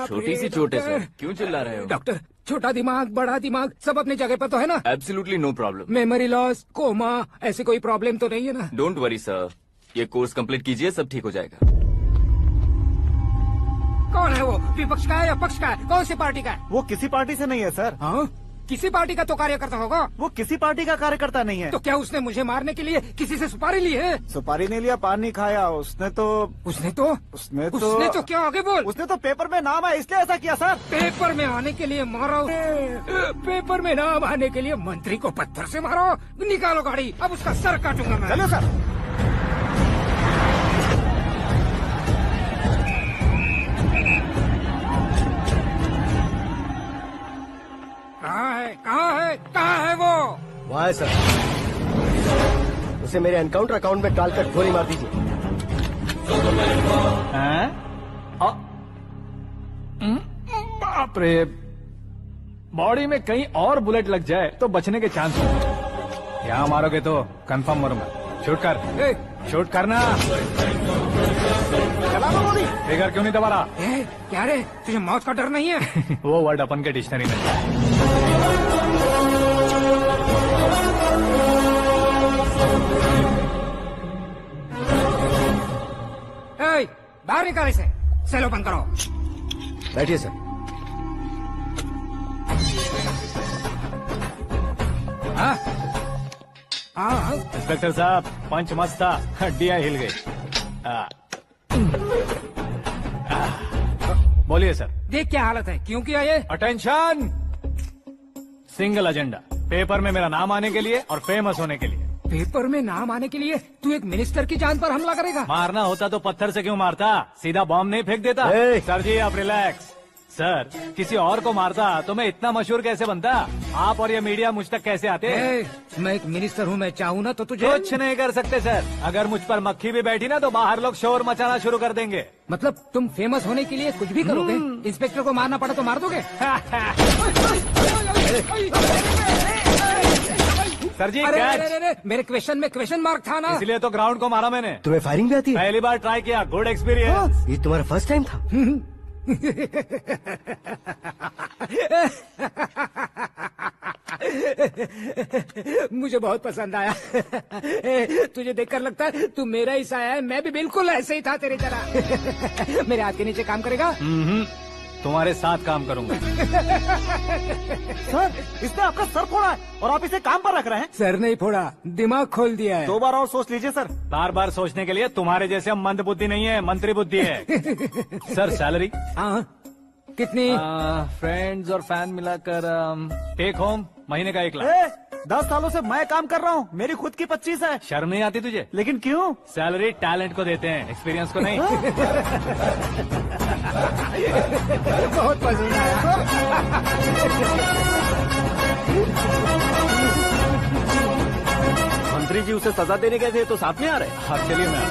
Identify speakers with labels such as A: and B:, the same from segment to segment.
A: छोटी सी चोट है सर, क्यों चिल्ला रहे हो?
B: डॉक्टर, छोटा दिमाग बड़ा दिमाग सब अपनी जगह पर तो है ना?
A: Absolutely no problem.
B: Memory loss, coma, ऐसी कोई प्रॉब्लम तो नहीं है ना?
A: डोंट वरी सर, ये कोर्स कंप्लीट कीजिए, सब ठीक हो जाएगा।
B: कौन है वो? विपक्ष का है या पक्ष का है? कौन सी पार्टी का है?
C: वो किसी पार्टी से नहीं है सर।
B: हाँ? किसी पार्टी का तो कार्यकर्ता होगा।
C: वो किसी पार्टी का कार्यकर्ता नहीं है।
B: तो क्या उसने मुझे मारने के लिए किसी से सुपारी ली है?
C: सुपारी नहीं लिया, पान नहीं खाया। उसने तो
B: क्या आगे बोल?
C: उसने तो पेपर में नाम आया इसलिए ऐसा किया सर।
B: पेपर में आने के लिए मारो? पेपर में नाम आने के लिए मंत्री को पत्थर से मारो? निकालो गाड़ी, अब उसका सर काटूंगा मैं।
C: चलो सर। कहाँ है वो?
D: वहाँ है सर, उसे मेरे एनकाउंटर अकाउंट में डालकर गोली मार दीजिए।
E: बाप रे, बॉडी में कहीं और बुलेट लग जाए तो बचने के चांस होंगे। यहाँ मारोगे तो कंफर्म मरूंगा। शूट कर, शूट करना।
C: चला दो गोली।
E: फिगर क्यों नहीं दबा रहा?
B: क्या रे, तुझे मौत का डर नहीं है?
E: वो वर्ड अपन के डिक्शनरी में है।
B: बाहर निकाल इसे, सेल ओपन करो।
D: बैठिए सर।
E: इंस्पेक्टर साहब, पंच मस्त था, हड्डियां हिल गई। बोलिए सर।
B: देख क्या हालत है, क्यों किया ये?
E: अटेंशन, सिंगल एजेंडा, पेपर में मेरा नाम आने के लिए और फेमस होने के लिए।
B: पेपर में नाम आने के लिए तू एक मिनिस्टर की जान पर हमला करेगा?
E: मारना होता तो पत्थर से क्यों मारता, सीधा बॉम्ब नहीं फेंक देता। सर जी आप रिलैक्स। सर, किसी और को मारता तो मैं इतना मशहूर कैसे बनता? आप और ये मीडिया मुझ तक कैसे आते?
B: मैं एक मिनिस्टर हूँ, मैं चाहूँ ना तो तुझे
E: कुछ नहीं कर सकते सर। अगर मुझ पर मक्खी भी बैठी ना तो बाहर लोग शोर मचाना शुरू कर देंगे।
B: मतलब तुम फेमस होने के लिए कुछ भी करोगे? इंस्पेक्टर को मारना पड़ा तो मार दोगे?
E: सर जी
B: अरे, मेरे क्वेश्चन में क्वेश्चन मार्क था ना,
E: इसलिए तो ग्राउंड को मारा मैंने।
D: तुम्हें फायरिंग भी आती है?
E: पहली बार ट्राई किया, गुड एक्सपीरियंस।
D: ये तुम्हारा फर्स्ट टाइम था?
B: मुझे बहुत पसंद आया। तुझे देखकर लगता है तू मेरा ही साया है। मैं भी बिल्कुल ऐसे ही था तेरी तरह। मेरे हाथ के नीचे काम करेगा?
E: तुम्हारे साथ काम करूंगा।
C: सर, इसने आपका सर फोड़ा है और आप इसे काम पर रख रहे हैं।
B: सर नहीं फोड़ा, दिमाग खोल दिया है।
C: 2 बार और सोच लीजिए सर।
E: बार बार सोचने के लिए तुम्हारे जैसे मंद बुद्धि नहीं है, मंत्री बुद्धि है। Sir salary?
B: कितनी?
E: फ्रेंड्स और फैन मिलाकर टेक होम महीने का 1 लाख।
C: 10 सालों से मैं काम कर रहा हूँ, मेरी खुद की 25 है।
E: शर्म नहीं आती तुझे?
C: लेकिन क्यों?
E: सैलरी टैलेंट को देते हैं, एक्सपीरियंस को नहीं।
B: बहुत पसंद आया।
D: मंत्री जी उसे सजा देने गए थे तो साथ में आ रहे?
E: हाँ चलिए मैं।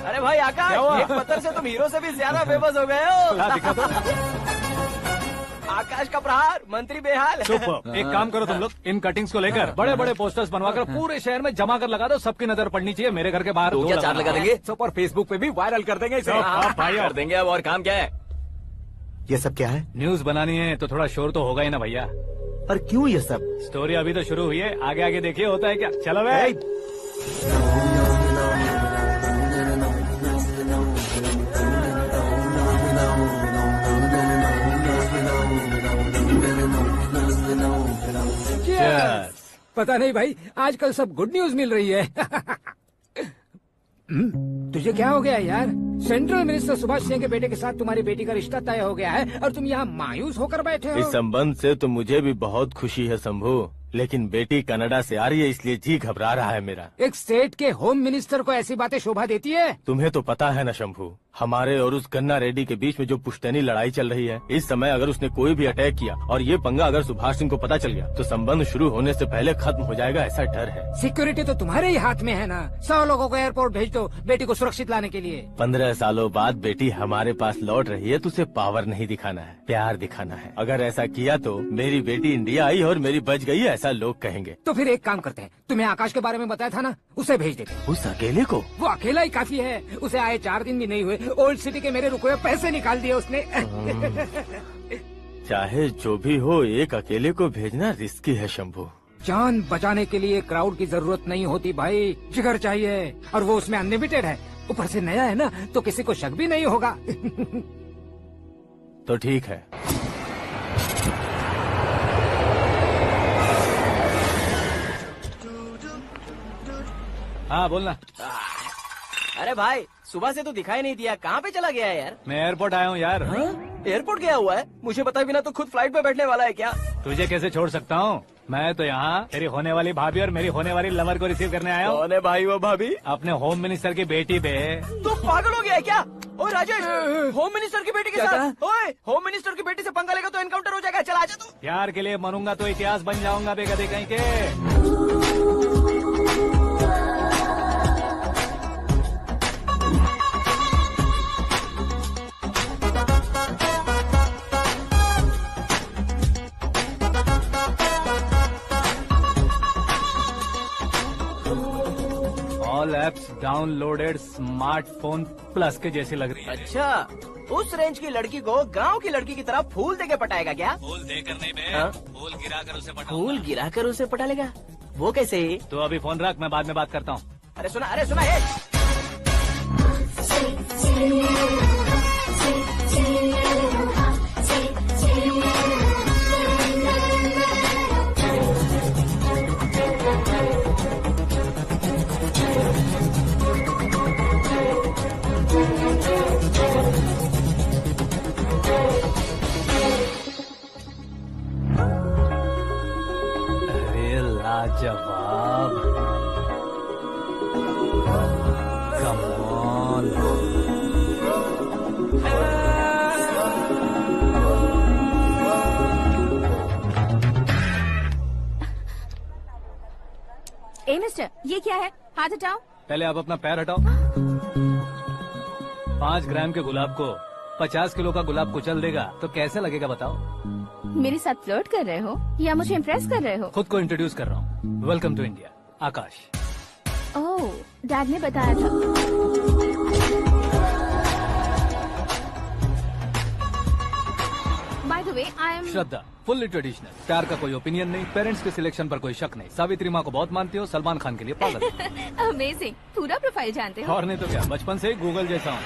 A: अरे भाई आकाश, एक पत्थर से तुम हीरो से भी ज्यादा फेमस हो गए हो।
E: दिखा दो।
A: आकाश का प्रहार, मंत्री बेहाल।
E: सुपर। एक काम करो तुम लोग, इन कटिंग्स को लेकर बड़े बड़े पोस्टर्स बनवाकर पूरे शहर में जमा कर लगा दो। सबकी नजर पड़नी चाहिए मेरे घर के बाहर।
A: तो क्या 4 लगा देंगे?
E: और फेसबुक पे भी वायरल कर देंगे इसे।
A: भाई कर देंगे। अब और काम क्या है?
D: ये सब क्या है?
E: न्यूज बनानी है तो थोड़ा शोर तो होगा ही ना भैया।
D: पर क्यों ये सब?
E: स्टोरी अभी तो शुरू हुई है, आगे आगे देखिए होता है क्या। चलो भाई।
B: पता नहीं भाई, आजकल सब गुड न्यूज मिल रही है। तुझे क्या हो गया यार? सेंट्रल मिनिस्टर सुभाष सिंह के बेटे के साथ तुम्हारी बेटी का रिश्ता तय हो गया है और तुम यहाँ मायूस होकर बैठे हो।
F: इस संबंध से तो मुझे भी बहुत खुशी है शंभू, लेकिन बेटी कनाडा से आ रही है इसलिए जी घबरा रहा है मेरा।
B: एक स्टेट के होम मिनिस्टर को ऐसी बातें शोभा देती है?
F: तुम्हें तो पता है ना शंभू, हमारे और उस गन्ना रेड्डी के बीच में जो पुश्तैनी लड़ाई चल रही है। इस समय अगर उसने कोई भी अटैक किया और ये पंगा अगर सुभाष सिंह को पता चल गया तो संबंध शुरू होने से पहले खत्म हो जाएगा, ऐसा डर है।
B: सिक्योरिटी तो तुम्हारे ही हाथ में है ना। 100 लोगों को एयरपोर्ट भेज दो बेटी को सुरक्षित लाने के लिए।
F: 15 सालों बाद बेटी हमारे पास लौट रही है तो उसे पावर नहीं दिखाना है, प्यार दिखाना है। अगर ऐसा किया तो मेरी बेटी इंडिया आई और मेरी बच गई, ऐसा ऐसा लोग कहेंगे।
B: तो फिर एक काम करते हैं, तुम्हें आकाश के बारे में बताया था ना, उसे भेज देते हैं।
F: उस अकेले को?
B: वो अकेला ही काफी है, उसे आए 4 दिन भी नहीं हुए, ओल्ड सिटी के मेरे रुके हुए पैसे निकाल दिए उसने।
F: चाहे जो भी हो, एक अकेले को भेजना रिस्की है शंभू।
B: जान बचाने के लिए क्राउड की जरूरत नहीं होती भाई, जिगर चाहिए, और वो उसमें अनलिमिटेड है। ऊपर से नया है ना, तो किसी को शक भी नहीं होगा।
F: तो ठीक है। हाँ बोलना।
A: अरे भाई, सुबह से तो दिखाई नहीं दिया, कहाँ पे चला गया है यार?
E: मैं एयरपोर्ट आया हूँ यार।
A: एयरपोर्ट गया हुआ है? मुझे बताए बिना तो खुद फ्लाइट पे बैठने वाला है क्या?
E: तुझे कैसे छोड़ सकता हूँ? मैं तो यहाँ तेरी होने वाली भाभी और मेरी होने वाली लवर को रिसीव करने आया हूँ।
A: कौन है भाई वो भाभी?
E: अपने होम मिनिस्टर की बेटी पे।
A: तू पागल हो गया है क्या? ओए राजेश, होम मिनिस्टर की बेटी के साथ? ओए, होम मिनिस्टर की बेटी से पंगा लेगा तो एनकाउंटर हो जाएगा, चल आजा तू।
E: प्यार के लिए मरूंगा तो इतिहास बन जाऊंगा बेगधे कहीं के। All apps downloaded smartphone plus के जैसी लग रही है।
A: अच्छा, उस रेंज की लड़की को गांव की लड़की की तरह फूल देके पटाएगा क्या?
E: फूल देकर नहीं बे,
A: हाँ?
E: फूल गिरा कर उसे पटा।
A: फूल गिरा कर उसे पटा लेगा? वो कैसे?
E: तो अभी फोन रख, मैं बाद में बात करता हूँ।
A: अरे सुना है।
E: अरे लाजवाब, कम ऑन।
G: ए मिस्टर, ये क्या है? हाथ हटाओ।
E: पहले आप अपना पैर हटाओ। 5 ग्राम के गुलाब को 50 किलो का गुलाब कुचल देगा तो कैसे लगेगा बताओ?
G: मेरे साथ फ्लर्ट कर रहे हो या मुझे इम्प्रेस कर रहे हो?
E: खुद को इंट्रोड्यूस कर रहा हूँ। Welcome to India, Akash.
G: Oh, dad ने बताया था। By the way, I am
E: Shraddha, fully traditional. प्यार का कोई ओपिनियन नहीं, पेरेंट्स के सिलेक्शन पर कोई शक नहीं। सावित्री माँ को बहुत मानती हो, सलमान खान के लिए पागल।
G: अमेजिंग, पूरा प्रोफाइल जानते हो।
E: और नहीं तो क्या, बचपन से ही गूगल जैसा हूँ।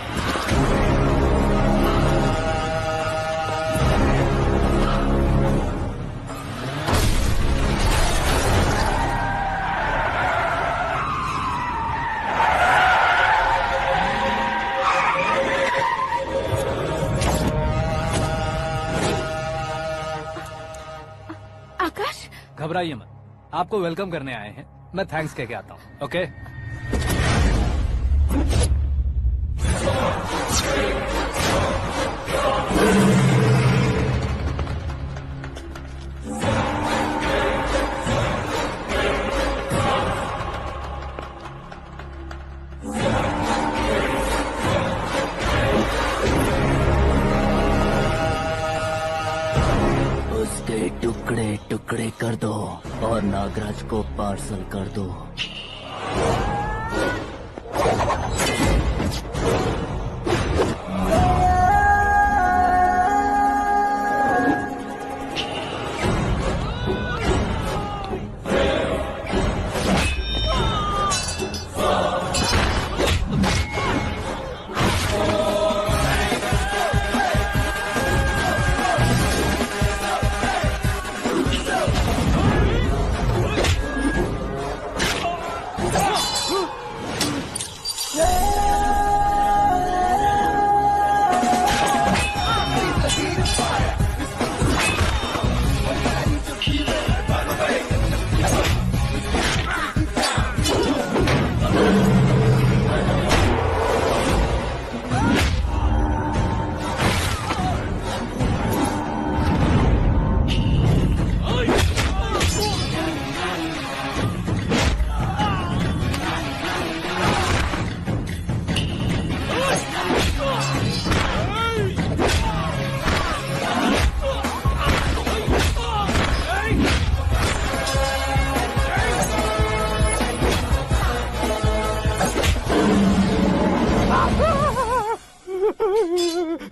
G: आकाश,
E: घबराइए मत, आपको वेलकम करने आए हैं। मैं थैंक्स कह के आता हूँ। ओके?
H: उसके टुकड़े टुकड़े कर दो और नागराज को पार्सल कर दो।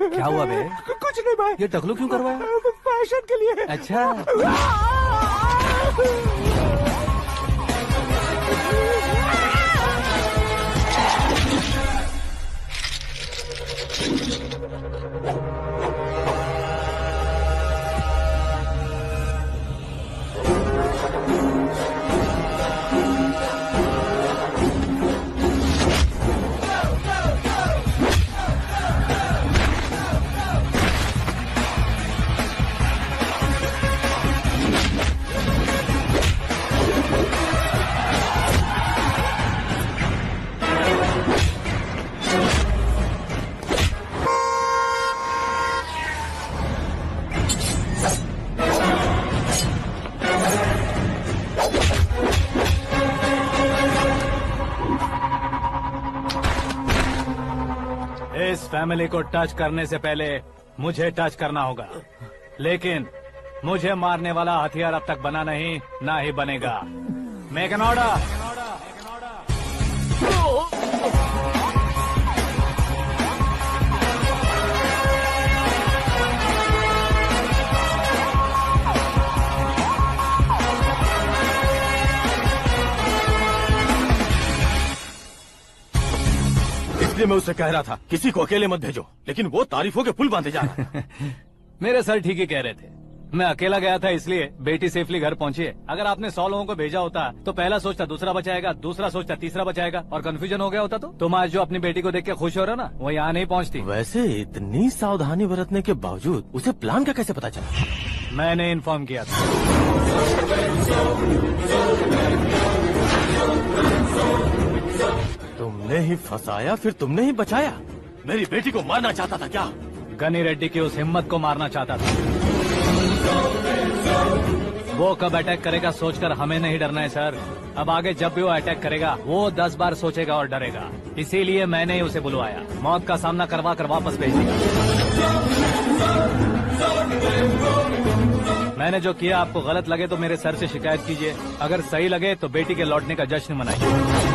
E: क्या हुआ बे?
B: कुछ नहीं भाई।
E: ये टकलू क्यों करवाया?
B: फैशन के लिए।
E: अच्छा। इस फैमिली को टच करने से पहले मुझे टच करना होगा, लेकिन मुझे मारने वाला हथियार अब तक बना नहीं, ना ही बनेगा। Make an order.
F: इसलिए मैं उससे कह रहा था किसी को अकेले मत भेजो, लेकिन वो तारीफों के पुल बांधे जा रहा है।
E: मेरे सर ठीक ही कह रहे थे। मैं अकेला गया था इसलिए बेटी सेफली घर पहुंची है। अगर आपने 100 लोगों को भेजा होता तो पहला सोचता दूसरा बचाएगा, दूसरा सोचता तीसरा बचाएगा, और कंफ्यूजन हो गया होता। तो तुम आज जो अपनी बेटी को देख के खुश हो रहे हो ना, वो यहाँ नहीं पहुँचती।
F: वैसे इतनी सावधानी बरतने के बावजूद उसे प्लान का कैसे पता चला?
E: मैंने इन्फॉर्म किया था।
F: तुमने ही फंसाया, फिर तुमने ही बचाया। मेरी बेटी को मारना चाहता था क्या?
E: गनी रेड्डी की उस हिम्मत को मारना चाहता था। वो कब अटैक करेगा सोचकर हमें नहीं डरना है सर। अब आगे जब भी वो अटैक करेगा वो 10 बार सोचेगा और डरेगा। इसीलिए मैंने ही उसे बुलवाया। मौत का सामना करवा कर वापस भेज दिया। मैंने जो किया आपको गलत लगे तो मेरे सर से शिकायत कीजिए, अगर सही लगे तो बेटी के लौटने का जश्न मनाइए।